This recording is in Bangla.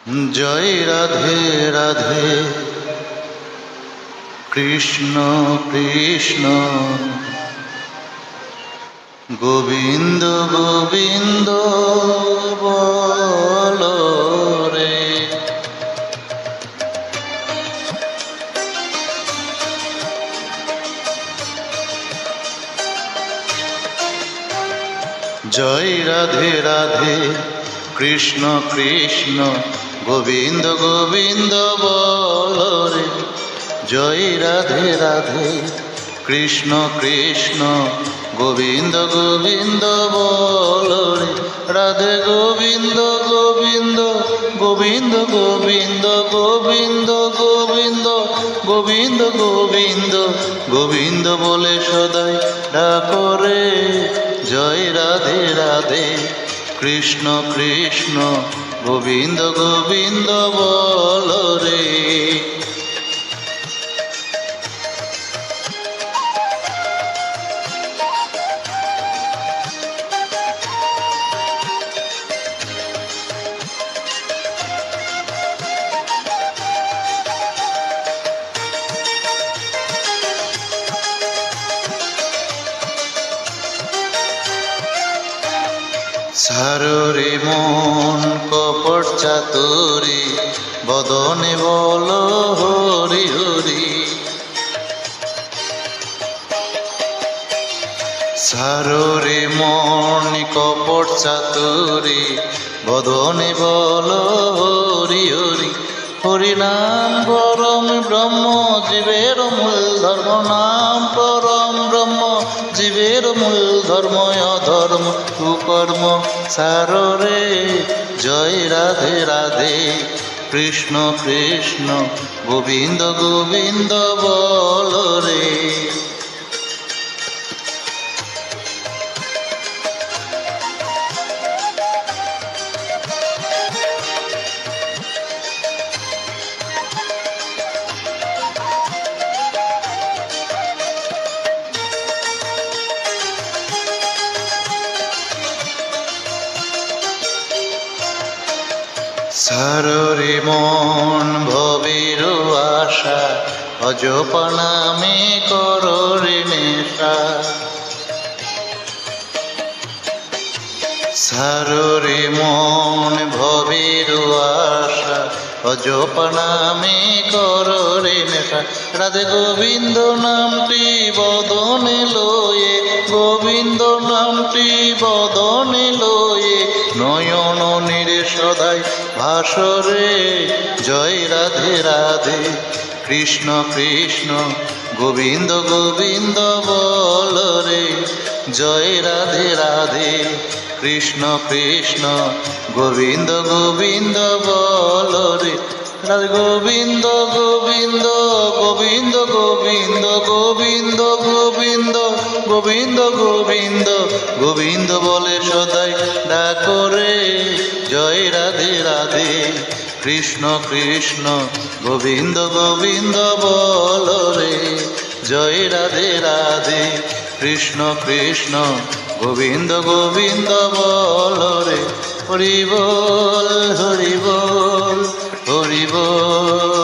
জয় রাধে রাধে কৃষ্ণ কৃষ্ণ গোবিন্দ গোবিন্দ বলো রে। জয় রাধে রাধে কৃষ্ণ কৃষ্ণ গোবিন্দ গোবিন্দ বলো রে। জয় রাধে রাধে কৃষ্ণ কৃষ্ণ গোবিন্দ গোবিন্দ বলো রে। রাধে গোবিন্দ গোবিন্দ গোবিন্দ গোবিন্দ গোবিন্দ গোবিন্দ গোবিন্দ গোবিন্দ গোবিন্দ বলে সদাই ডাকো রে। জয় রাধে রাধে কৃষ্ণ কৃষ্ণ গোবিন্দ গোবিন্দ বলো রে। সাররে মন কপট চাতুরি বদনে বলো হরি হরি। সাররে মন কপট চাতুরি বদনে বলো হরি হরি। হরি নাম পরম ব্রহ্ম জীবের মূল ধর্ম। নাম পরম ব্রহ্ম জীবের মূল ধর্ম। অধর্ম কুকর্ম সাররে। জয় রাধে রাধে কৃষ্ণ কৃষ্ণ গোবিন্দ গোবিন্দ বলো রে। সাররে মন ভবের আশা অজপা নামে করো রে নেশা। সাররে মন ভবের আশা অজপা নামে করো রে নেশা। রাধে গোবিন্দ নামটি বদনে লয়ে গোবিন্দ নামটি বদনে লয়ে নয়ন নিরে সদাই ভাসরে। জয় রাধে রাধে কৃষ্ণ কৃষ্ণ গোবিন্দ গোবিন্দ বলো রে। জয় রাধে রাধে কৃষ্ণ কৃষ্ণ গোবিন্দ গোবিন্দ বলো রে। রাধে গোবিন্দ গোবিন্দ গোবিন্দ গোবিন্দ গোবিন্দ গোবিন্দ গোবিন্দ গোবিন্দ গোবিন্দ বলে সদাই ডাকো রে। জয় রাধে রাধে কৃষ্ণ কৃষ্ণ গোবিন্দ গোবিন্দ বলো রে। জয় রাধে রাধে কৃষ্ণ কৃষ্ণ গোবিন্দ গোবিন্দ বলো রে। হরি বল হরি বল হরি বল।